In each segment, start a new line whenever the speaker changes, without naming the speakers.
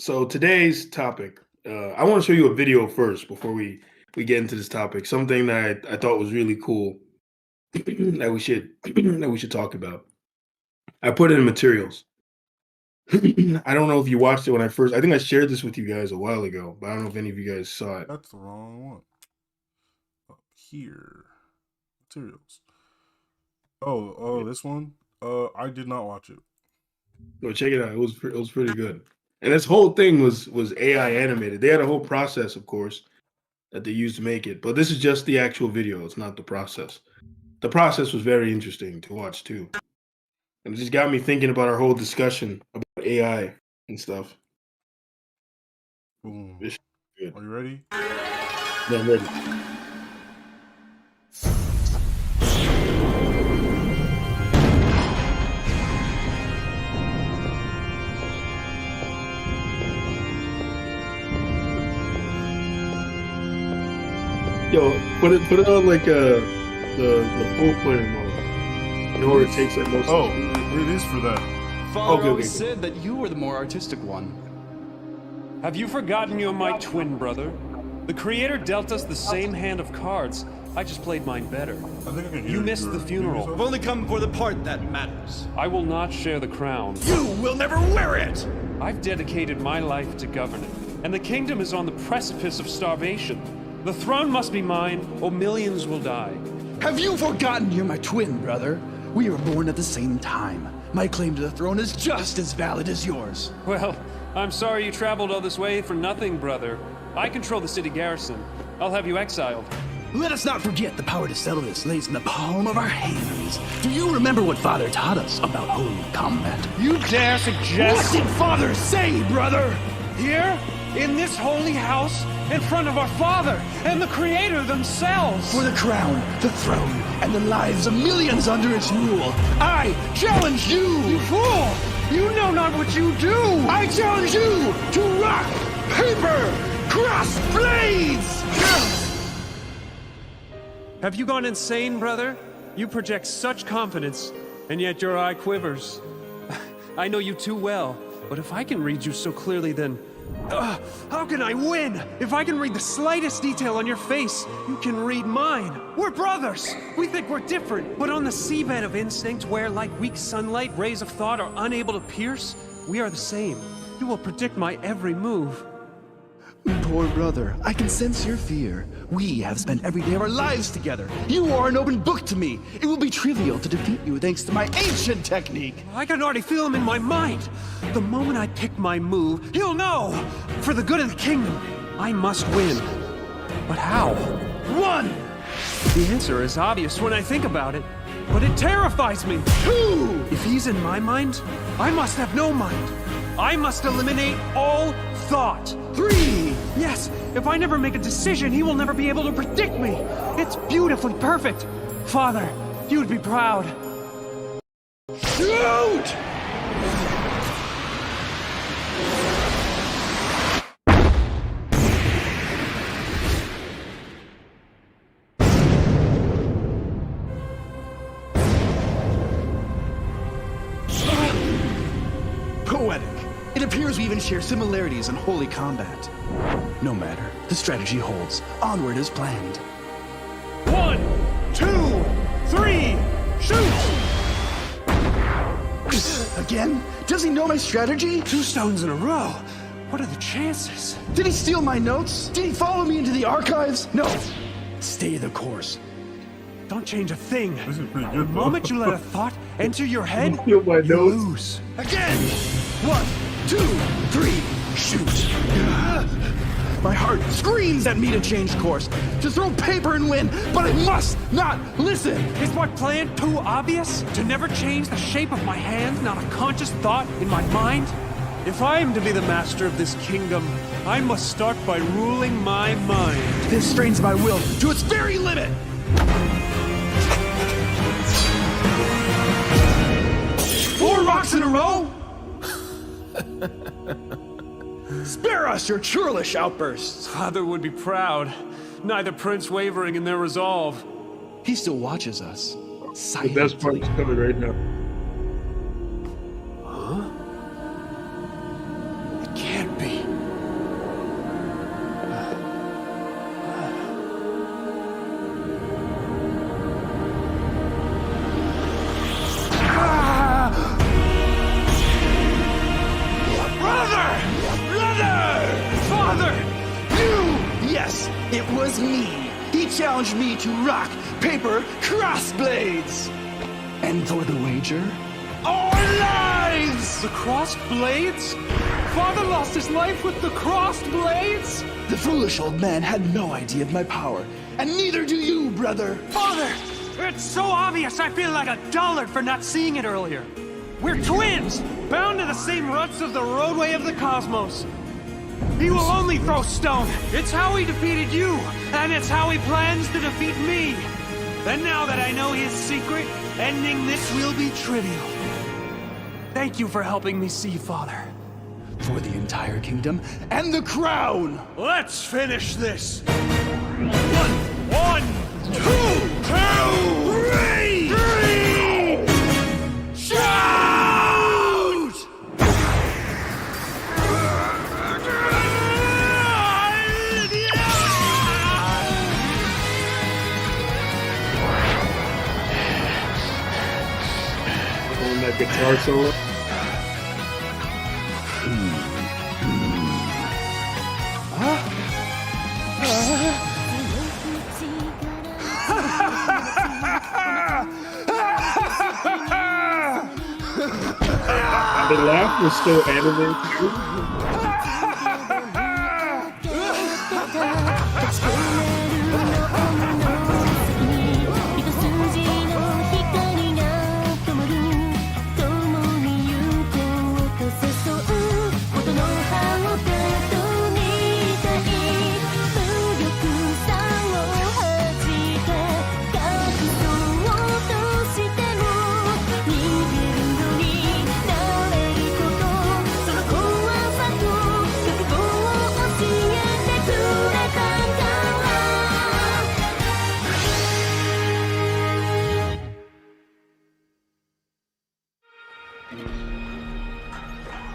So today's topic, I want to show you a video first before we get into this topic. Something that I thought was really cool that we should that we should talk about. I put it in materials. I don't know if you watched it when I first. I think I shared this with you guys a while ago, but I don't know if any of you guys saw it.
That's the wrong one. Up here, materials. Oh, this one. I did not watch it.
Go check it out. It was pretty good. And this whole thing was AI animated. They had a whole process, of course, that they used to make it. But this is just the actual video. It's not the process. The process was very interesting to watch too. And it just got me thinking about our whole discussion about AI and stuff.
Boom.
It's good.
Are you ready?
Yeah, I'm ready. Yo, put it on like the full player mode. In order it takes like most.
Oh, it is for that.
Father always said that you were the more artistic one.
Have you forgotten you're my twin brother? The creator dealt us the same hand of cards. I just played mine better.
I think I can hear
You missed the funeral.
I've only come for the part that matters.
I will not share the crown.
You will never wear it!
I've dedicated my life to governing, and the kingdom is on the precipice of starvation. The throne must be mine, or millions will die.
Have you forgotten you're my twin brother? We were born at the same time. My claim to the throne is just as valid as yours.
Well, I'm sorry you traveled all this way for nothing, brother. I control the city garrison. I'll have you exiled.
Let us not forget the power to settle this lays in the palm of our hands. Do you remember what Father taught us about holy combat?
You dare suggest—
What did Father say, brother?
Here, in this holy house, in front of our Father and the Creator themselves.
For the crown, the throne, and the lives of millions under its rule, I challenge you!
You fool! You know not what you do!
I challenge you to rock, paper, cross blades!
Have you gone insane, brother? You project such confidence, and yet your eye quivers. I know you too well, but if I can read you so clearly, then how can I win? If I can read the slightest detail on your face, you can read mine. We're brothers. We think we're different, but on the seabed of instinct, where like weak sunlight, rays of thought are unable to pierce, we are the same. You will predict my every move.
Poor brother, I can sense your fear. We have spent every day of our lives together. You are an open book to me. It will be trivial to defeat you thanks to my ancient technique.
I can already feel him in my mind. The moment I pick my move, he'll know. For the good of the kingdom, I must win. But how?
One!
The answer is obvious when I think about it, but it terrifies me.
Two!
If he's in my mind, I must have no mind. I must eliminate all thought.
Three!
Yes, if I never make a decision, he will never be able to predict me. It's beautifully perfect. Father, you would be proud.
Shoot! Poetic. It appears we even share similarities in holy combat. No matter, the strategy holds. Onward as planned.
1, 2, 3, shoot!
Again? Does he know my strategy?
2 stones in a row. What are the chances?
Did he steal my notes? Did he follow me into the archives? No. Stay the course.
Don't change a thing.
This is pretty
The
good.
moment you let a thought enter your head,
Steal my
you
notes.
lose.
Again! 1, 2, 3, shoot! My heart screams at me to change course, to throw paper and win, but I must not listen!
Is my plan too obvious? To never change the shape of my hand, not a conscious thought in my mind? If I am to be the master of this kingdom, I must start by ruling my mind.
This strains my will to its very limit! 4 rocks in a row? Spare us your churlish outbursts!
Father would be proud, neither prince wavering in their resolve.
He still watches us.
The
Silently.
best part is coming right now.
It can't be.
It was me. He challenged me to rock, paper, crossblades. And for the wager, our lives!
The crossed blades? Father lost his life with the crossed blades?
The foolish old man had no idea of my power, and neither do you, brother.
Father! It's so obvious I feel like a dullard for not seeing it earlier. We're twins, bound to the same ruts of the roadway of the cosmos. He will only throw stone. It's how he defeated you, and it's how he plans to defeat me. And now that I know his secret, ending this will be trivial. Thank you for helping me see, Father.
For the entire kingdom and the crown!
Let's finish this! One, two, three!
Shout!
On that guitar solo. The laugh was still animated too.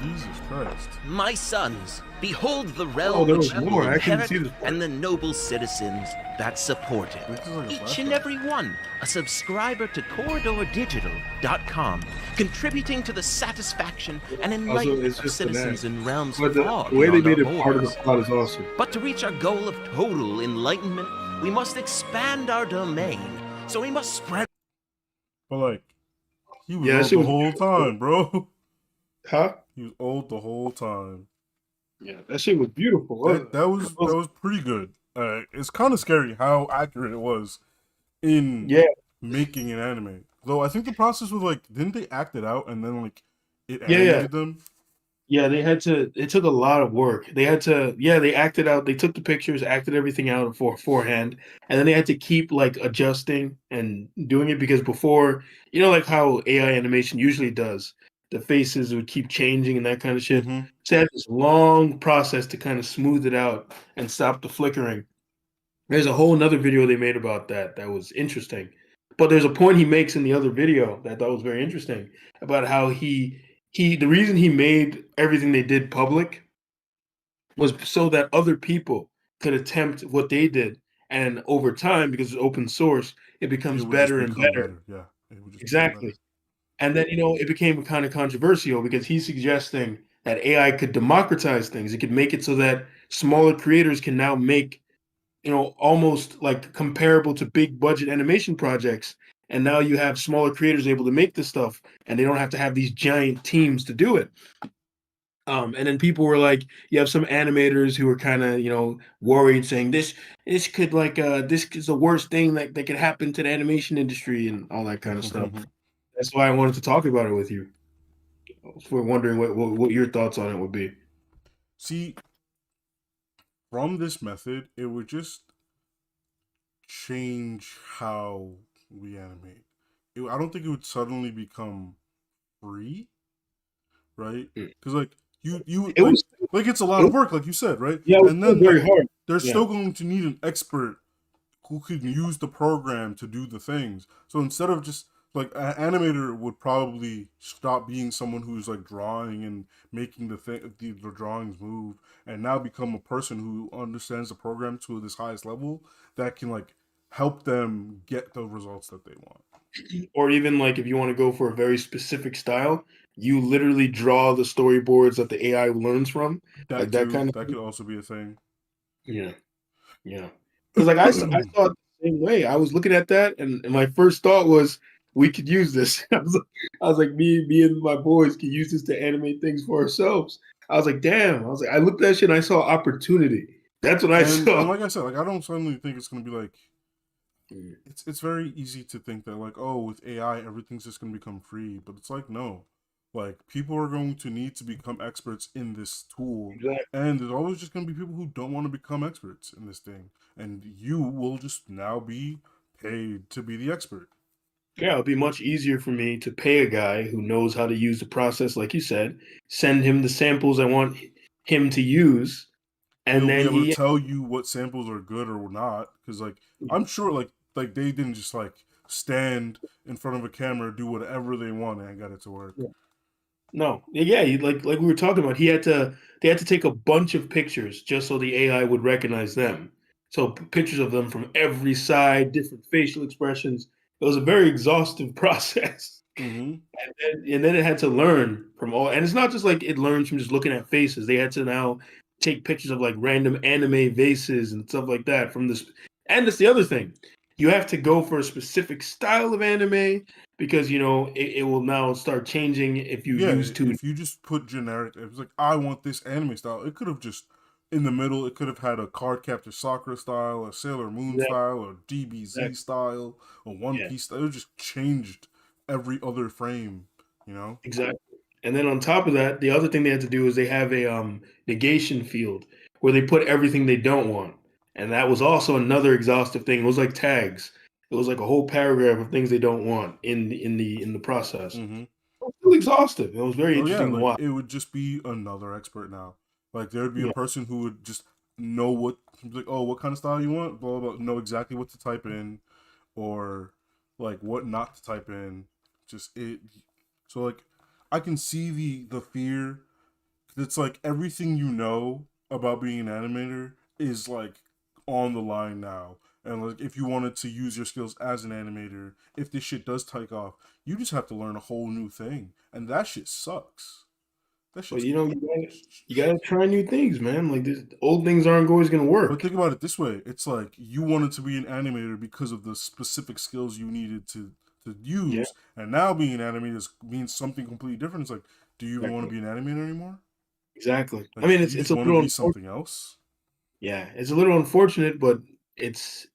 Jesus Christ.
My sons, behold the realm
Oh, there
which
was
you
more.
will
I couldn't
inherit
see this part.
and the noble citizens that support it.
This is like a
Each
flashback.
and every one, a subscriber to CorridorDigital.com, contributing to the satisfaction and enlightenment
it's
of
just an
citizens
ad.
in realms
But
far
the way they
beyond
made
our
it part of the
borders.
plot is awesome.
But to reach our goal of total enlightenment, we must expand our domain. So we must spread.
But like, he was
Yeah, that
old
shit
the
was
whole
beautiful.
time, bro.
Huh?
He was old the whole time.
Yeah, that shit was beautiful. wasn't
That
it?
was pretty good. It's kind of scary how accurate it was in
Yeah.
making an anime. Though I think the process was like, didn't they act it out and then like it
Yeah, yeah.
animated them?
Yeah, they had to. It took a lot of work. They had to. Yeah, they acted out. They took the pictures, acted everything out beforehand, and then they had to keep like adjusting and doing it because before, like how AI animation usually does, the faces would keep changing and that kind of shit.
Mhm.
So they had this long process to kind of smooth it out and stop the flickering. There's a whole nother video they made about that that was interesting. But there's a point he makes in the other video that I thought was very interesting about how the reason he made everything they did public was so that other people could attempt what they did. And over time, because it's open source, it becomes
It would just
better and
become
better.
Yeah, it would just become
Exactly.
better.
And then, it became kind of controversial because he's suggesting that AI could democratize things. It could make it so that smaller creators can now make, almost like comparable to big budget animation projects. And now you have smaller creators able to make this stuff and they don't have to have these giant teams to do it. And then people were like, you have some animators who are kind of, worried, saying this could this is the worst thing that could happen to the animation industry and all that kind of stuff. That's why I wanted to talk about it with you. We're wondering what your thoughts on it would be.
See, from this method, it would just change how we animate. I don't think it would suddenly become free, right? Because like you
It was
like it's a lot of work, like you said, right?
Yeah, it was
and
still
then
very hard.
they're
Yeah.
still going to need an expert who can use the program to do the things. So instead of just like an animator would probably stop being someone who's like drawing and making the drawings move, and now become a person who understands the program to this highest level that can like help them get the results that they want.
Or even like if you want to go for a very specific style, you literally draw the storyboards that the AI learns from.
That
Like
too,
that kind of
that
thing.
could also be a thing.
Yeah. Yeah. Because like I saw it the same way. I was looking at that, and my first thought was we could use this. I was like, me and my boys could use this to animate things for ourselves. I was like, damn. I was like, I looked at that shit and I saw opportunity. That's what I
and
saw.
like I said, like I don't suddenly think it's gonna be like it's very easy to think that like, oh, with AI everything's just gonna become free, but it's like no. Like people are going to need to become experts in this tool,
Exactly.
and there's always just gonna be people who don't want to become experts in this thing, and you will just now be paid to be the expert.
Yeah, it'll be much easier for me to pay a guy who knows how to use the process, like you said, send him the samples I want him to use, and
He'll be
then
able to
he
tell you what samples are good or not, because like I'm sure like they didn't just like stand in front of a camera, do whatever they want, and got it to work.
no, yeah, like we were talking about, they had to take a bunch of pictures just so the AI would recognize them. So pictures of them from every side, different facial expressions. It was a very exhaustive process.
Mm-hmm.
And then it had to learn from all, and it's not just like it learns from just looking at faces. They had to now take pictures of like random anime vases and stuff like that from this. And that's the other thing. You have to go for a specific style of anime because it will now start changing if you
Yeah,
use too.
if you just put generic, it was like I want this anime style. It could have just in the middle. It could have had a Card Captor Sakura style, a Sailor Moon
Exactly,
style, or DBZ style, a One
yeah,
Piece style. It just changed every other frame. You know.
exactly. And then on top of that, the other thing they had to do is they have a negation field where they put everything they don't want, and that was also another exhaustive thing. It was like tags. It was like a whole paragraph of things they don't want in the process.
Mm-hmm.
It was really exhaustive. It was very
So yeah,
interesting to
like
watch.
it would just be another expert now. Like there would be a
Yeah,
person who would just know what like, oh, what kind of style you want, blah blah, blah, know exactly what to type in, or like what not to type in. Just it. So like, I can see the fear. It's like everything you know about being an animator is like on the line now. And like if you wanted to use your skills as an animator, if this shit does take off, you just have to learn a whole new thing. And that shit sucks. That
but
shit's
you gotta try new things, man. Like this, old things aren't always gonna
But
work.
think about it this way. It's like you wanted to be an animator because of the specific skills you needed to
Yeah,
use, and now being an animator means something completely different. It's like, do you even want to
exactly.
be an animator anymore?
Exactly. I
Like,
mean,
do
it's
you
it's
just
a
want to
little
be
unfortunate.
something else?
Yeah, it's a little unfortunate, but it's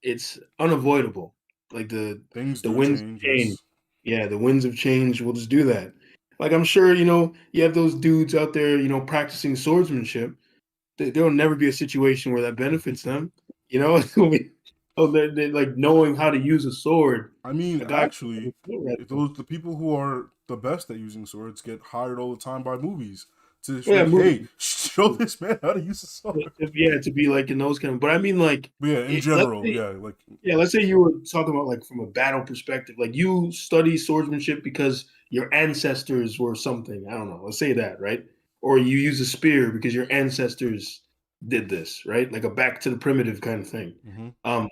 unavoidable. Like
Things
the
do
winds
change,
of change.
yes.
Yeah, the winds of change will just do that. Like I'm sure, you have those dudes out there, practicing swordsmanship. There'll never be a situation where that benefits them. You know, oh, they're like knowing how to use a sword.
I mean,
A guy,
actually, the people who are the best at using swords get hired all the time by movies to
yeah,
like, hey,
movie,
show this man how to use a sword.
yeah, to be like in those kind of. But I mean, like,
But yeah, in
let's
general,
say
yeah, like
Yeah, let's say you were talking about like from a battle perspective, like you study swordsmanship because your ancestors were something. I don't know. Let's say that, right? Or you use a spear because your ancestors did this, right? Like a back to the primitive kind of thing.
mhm.
Um,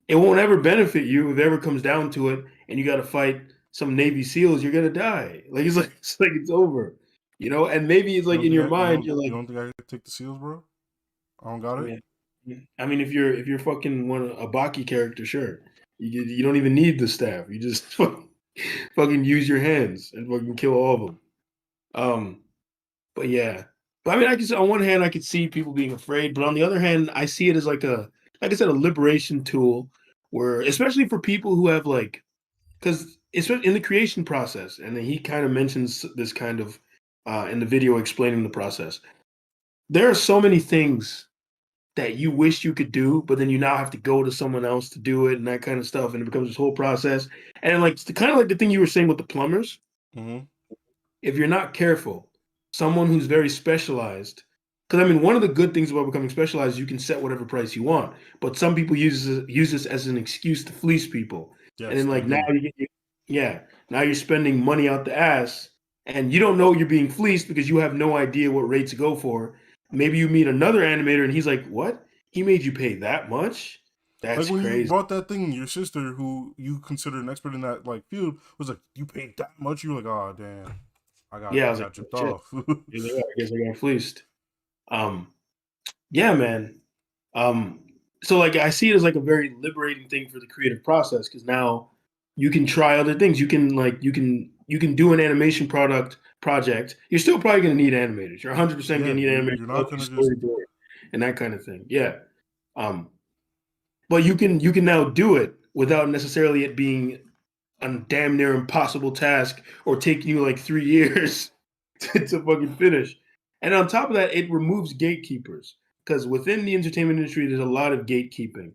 it won't ever benefit you if it ever comes down to it, and you got to fight some Navy SEALs. You're gonna die. Like it's over, And maybe it's
You
like
don't
in
think
your mind, you're
you
like,
don't think I could take the seals, bro? I don't got
I
it.
mean, I mean, if you're fucking one a Baki character, sure. You don't even need the staff. You just fucking use your hands and fucking kill all of them. Um, but yeah. But I mean, on one hand I could see people being afraid, but on the other hand, I see it as like I said, a liberation tool where especially for people who have like because it's in the creation process, and then he kind of mentions this kind of in the video explaining the process. There are so many things that you wish you could do, but then you now have to go to someone else to do it and that kind of stuff, and it becomes this whole process. And like it's kind of like the thing you were saying with the plumbers,
Mm-hmm.
if you're not careful, someone who's very specialized. Because I mean, one of the good things about becoming specialized is you can set whatever price you want. But some people use this as an excuse to fleece people, and
Yes,
then
they
like now
do.
yeah, now you're spending money out the ass, and you don't know you're being fleeced because you have no idea what rate to go for. Maybe you meet another animator and he's like, "What? He made you pay that much?
Like
That's
when you
crazy."
brought that thing, your sister, who you consider an expert in that like field, was like, "You paid that much?" You were like, "Oh damn,
Yeah, I
I
was like,
got
"Oh,
chipped
shit."
off."
He's like, "Oh, I guess I got fleeced." Um, yeah, man. Um, so like I see it as like a very liberating thing for the creative process because now you can try other things. You can do an animation project. You're still probably going to need animators. You're 100%
Yeah,
going to need
you're
animators,
not gonna just
storyboard, and that kind of thing. Yeah. Um, but you can now do it without necessarily it being a damn near impossible task or taking you like 3 years to fucking finish. And on top of that, it removes gatekeepers because within the entertainment industry, there's a lot of gatekeeping.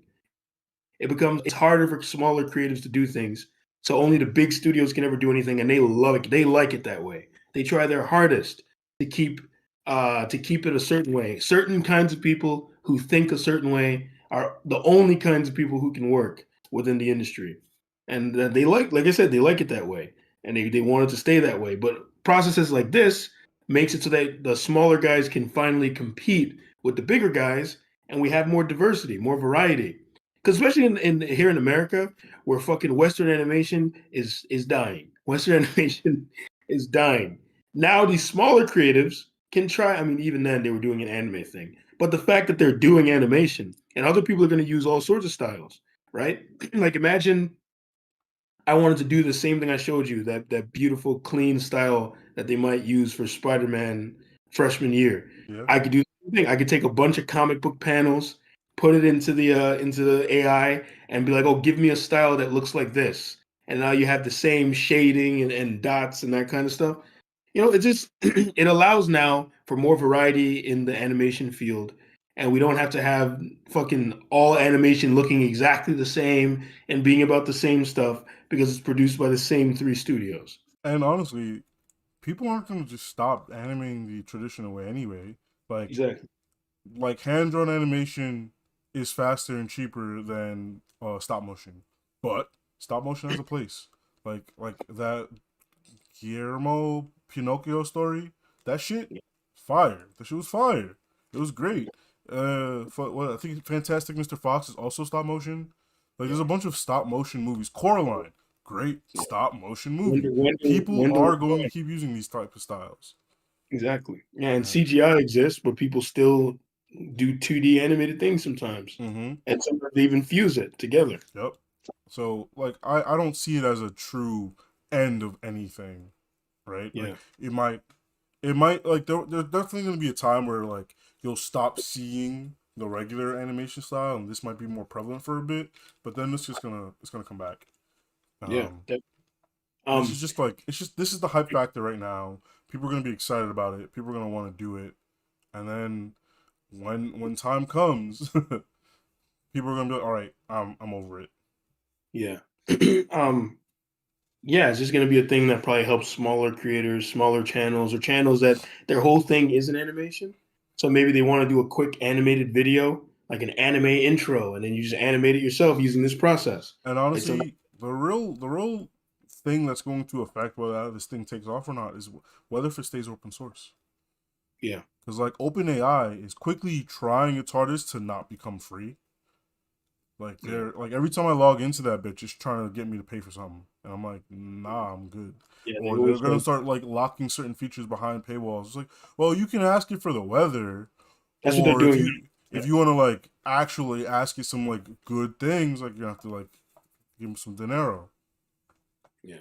It's harder for smaller creatives to do things. So only the big studios can ever do anything, and they love it. They like it that way. They try their hardest to keep it a certain way. Certain kinds of people who think a certain way are the only kinds of people who can work within the industry, and they like I said, they like it that way, and they want it to stay that way. But processes like this makes it so that the smaller guys can finally compete with the bigger guys, and we have more diversity, more variety. Because especially in here in America, where fucking Western animation is dying. Western animation is dying. Now these smaller creatives can try. I mean, even then they were doing an anime thing. But the fact that they're doing animation and other people are going to use all sorts of styles, right? Like imagine I wanted to do the same thing I showed you, that beautiful, clean style that they might use for Spider-Man freshman year.
yeah.
I could do the same thing. I could take a bunch of comic book panels, put it into the AI, and be like, "Oh, give me a style that looks like this." And now you have the same shading and dots and that kind of stuff. It just it allows now for more variety in the animation field, and we don't have to have fucking all animation looking exactly the same and being about the same stuff because it's produced by the same three studios.
And honestly, people aren't gonna just stop animating the traditional way anyway. Like
Exactly.
like hand drawn animation is faster and cheaper than stop motion, but stop motion has a place. Like that Guillermo Pinocchio story, that shit, fire. The shit was fire. It was great. I think Fantastic Mr. Fox is also stop motion. Like there's a bunch of stop motion movies. Coraline, great stop motion movie. People are going to keep using these type of styles.
Exactly. Yeah, and
Yeah.
CGI exists, but people still do 2D animated things sometimes.
Mm-hmm.
And sometimes they even fuse it together.
Yep. So like I don't see it as a true end of anything, right? Like
Yeah.
it might like there's definitely gonna be a time where like you'll stop seeing the regular animation style and this might be more prevalent for a bit, but then it's gonna come back.
Yeah.
Um
That-
this
um
is just like this is the hype factor right now. People are gonna be excited about it. People are gonna want to do it, and then when time comes, people are gonna be like, all right, I'm over it.
yeah. um yeah, it's just going to be a thing that probably helps smaller creators, smaller channels, or channels that their whole thing is an animation. So maybe they want to do a quick animated video, like an anime intro, and then you just animate it yourself using this process.
And
Like so,
honestly, the real thing that's going to affect whether this thing takes off or not is whether if it stays open source.
yeah,
Because like OpenAI is quickly trying its hardest to not become free. Like
yeah,
they're like every time I log into that bitch, just trying to get me to pay for something, and I'm like, nah, I'm good.
yeah. They
Or they're
always
gonna
go,
start like locking certain features behind paywalls. It's like, well, you can ask it for the weather,
that's what they're
or if
doing.
you want to like actually ask it some like good things, like you have to like give them some dinero.
Yeah.